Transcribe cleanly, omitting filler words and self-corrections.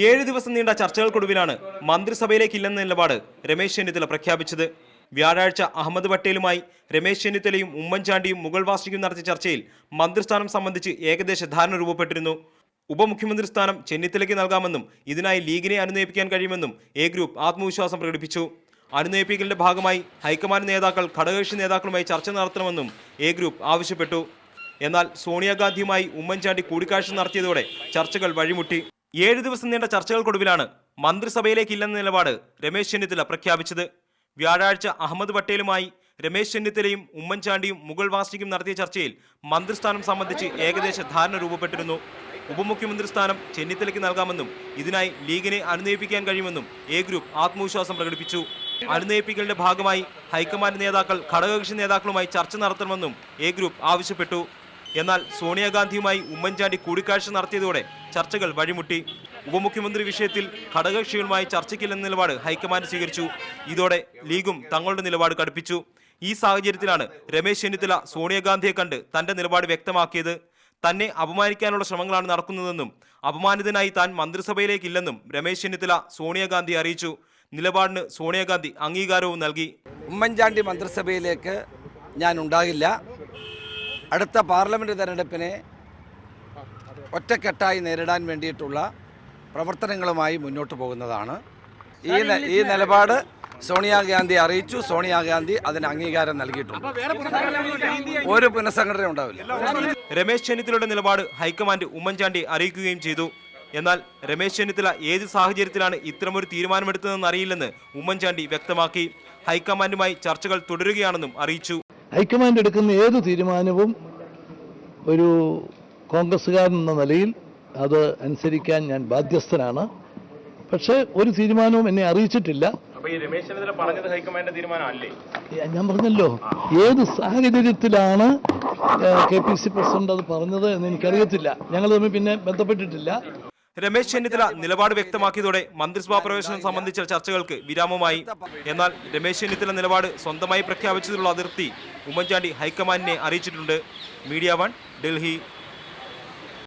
7 ദിവസം നീണ്ട ചർച്ചകൾക്കൊടുവിലാണ് മന്ത്രിസഭയിലേക്കില്ലെന്ന നിലപാട് രമേശ് ചെന്നിത്തല പ്രഖ്യാപിച്ചത്. വ്യാഴാഴ്ച അഹമ്മദ് പട്ടേലുമായി രമേശ് ചെന്നിത്തലയും ഉമ്മൻചാണ്ടിയും മുഗൾ വാസ്നിക്കും നടത്തിയ ചർച്ചയിൽ മന്ത്രിസ്ഥാനം സംബന്ധിച്ച് ഏകദേശ ധാരണ രൂപപ്പെട്ടിരുന്നു. ഉപമുഖ്യമന്ത്രി സ്ഥാനം ചെന്നിത്തലയ്ക്ക് നൽകാമെന്നും ഇതിനായി ലീഗിനെ അനുനയിപ്പിക്കാൻ കഴിയുമെന്നും എ ഗ്രൂപ്പ് ആത്മവിശ്വാസം പ്രകടിപ്പിച്ചു. അനുനയിപ്പിക്കലിന്റെ ഭാഗമായി ഹൈക്കമാൻഡ് നേതാക്കൾ ഘടകകക്ഷി നേതാക്കളുമായി ചർച്ച നടത്തണമെന്നും എ ഗ്രൂപ്പ് ആവശ്യപ്പെട്ടു. എന്നാൽ സോണിയാഗാന്ധിയുമായി ഉമ്മൻചാണ്ടി കൂടിക്കാഴ്ച നടത്തിയതോടെ ചർച്ചകൾ വഴിമുട്ടി. 7 ദിവസം നീണ്ട ചർച്ചകൾക്കൊടുവിലാണ് മന്ത്രിസഭയിലേക്കില്ലെന്ന നിലപാട് രമേശ് ചെന്നിത്തല പ്രഖ്യാപിച്ചത്. വ്യാഴാഴ്ച അഹമ്മദ് പട്ടേലുമായി രമേശ് ചെന്നിത്തലയും ഉമ്മൻചാണ്ടിയും മുഗൾ വാസ്നിക്കും നടത്തിയ ചർച്ചയിൽ മന്ത്രിസ്ഥാനം സംബന്ധിച്ച് ഏകദേശ ധാരണ രൂപപ്പെട്ടിരുന്നു. ഉപമുഖ്യമന്ത്രി സ്ഥാനം ചെന്നിത്തലയ്ക്ക് നൽകാമെന്നും ഇതിനായി ലീഗിനെ അനുനയിപ്പിക്കാൻ കഴിയുമെന്നും എ ഗ്രൂപ്പ് ആത്മവിശ്വാസം പ്രകടിപ്പിച്ചു. അനുനയിപ്പിക്കലിന്റെ ഭാഗമായി ഹൈക്കമാൻഡ് നേതാക്കൾ ഘടകകക്ഷി നേതാക്കളുമായി ചർച്ച നടത്തണമെന്നും എ ഗ്രൂപ്പ് ആവശ്യപ്പെട്ടു. എന്നാൽ സോണിയാഗാന്ധിയുമായി ഉമ്മൻചാണ്ടി കൂടിക്കാഴ്ച നടത്തിയതോടെ ചർച്ചകൾ വഴിമുട്ടി. ഉപമുഖ്യമന്ത്രി വിഷയത്തിൽ ഘടകകക്ഷികളുമായി ചർച്ചയ്ക്കില്ലെന്ന നിലപാട് ഹൈക്കമാൻഡ് സ്വീകരിച്ചു. ഇതോടെ ലീഗും തങ്ങളുടെ നിലപാട് കടുപ്പിച്ചു. ഈ സാഹചര്യത്തിലാണ് രമേശ് ചെന്നിത്തല സോണിയാഗാന്ധിയെ കണ്ട് തന്റെ നിലപാട് വ്യക്തമാക്കിയത്. തന്നെ അപമാനിക്കാനുള്ള ശ്രമങ്ങളാണ് നടക്കുന്നതെന്നും അപമാനിതനായി താൻ മന്ത്രിസഭയിലേക്കില്ലെന്നും രമേശ് ചെന്നിത്തല സോണിയാഗാന്ധി അറിയിച്ചു. നിലപാടിന് സോണിയാഗാന്ധി അംഗീകാരവും നൽകി. ഉമ്മൻചാണ്ടി മന്ത്രിസഭയിലേക്ക് ഞാൻ ഉണ്ടാകില്ല. അടുത്ത പാർലമെൻറ്റ് തെരഞ്ഞെടുപ്പിനെ ഒറ്റക്കെട്ടായി നേരിടാൻ വേണ്ടിയിട്ടുള്ള പ്രവർത്തനങ്ങളുമായി മുന്നോട്ട് പോകുന്നതാണ്. ഈ നിലപാട് സോണിയാഗാന്ധി അറിയിച്ചു. സോണിയാഗാന്ധി അതിന് അംഗീകാരം നൽകിയിട്ടുണ്ട്. ഒരു പുനഃസംഘടന ഉണ്ടാവില്ല. രമേശ് ചെന്നിത്തലയുടെ നിലപാട് ഹൈക്കമാൻഡ് ഉമ്മൻചാണ്ടി അറിയിക്കുകയും ചെയ്തു. എന്നാൽ രമേശ് ചെന്നിത്തല ഏത് സാഹചര്യത്തിലാണ് ഇത്തരമൊരു തീരുമാനമെടുത്തതെന്ന് അറിയില്ലെന്ന് ഉമ്മൻചാണ്ടി വ്യക്തമാക്കി. ഹൈക്കമാൻഡുമായി ചർച്ചകൾ തുടരുകയാണെന്നും അറിയിച്ചു. ഹൈക്കമാൻഡ് എടുക്കുന്ന ഏത് തീരുമാനവും ഒരു കോൺഗ്രസ്സുകാരൻ എന്ന നിലയിൽ അത് അനുസരിക്കാൻ ഞാൻ ബാധ്യസ്ഥനാണ്. പക്ഷേ ഒരു തീരുമാനവും എന്നെ അറിയിച്ചിട്ടില്ല. ഞാൻ പറഞ്ഞല്ലോ, ഏത് സാഹചര്യത്തിലാണ് KPC പ്രസിഡന്റ് അത് പറഞ്ഞത് എന്ന് എനിക്കറിയത്തില്ല. ഞങ്ങൾ തമ്മിൽ പിന്നെ ബന്ധപ്പെട്ടിട്ടില്ല. രമേശ് ചെന്നിത്തല നിലപാട് വ്യക്തമാക്കിയതോടെ മന്ത്രിസഭാ പ്രവേശനം സംബന്ധിച്ച ചർച്ചകൾക്ക് വിരാമമായി. എന്നാൽ രമേശ് ചെന്നിത്തല നിലപാട് സ്വന്തമായി പ്രഖ്യാപിച്ചതിലുള്ള അതിർത്തി ഉമ്മൻചാണ്ടി ഹൈക്കമാൻഡിനെ അറിയിച്ചിട്ടുണ്ട്. മീഡിയ 1 ഡൽഹി.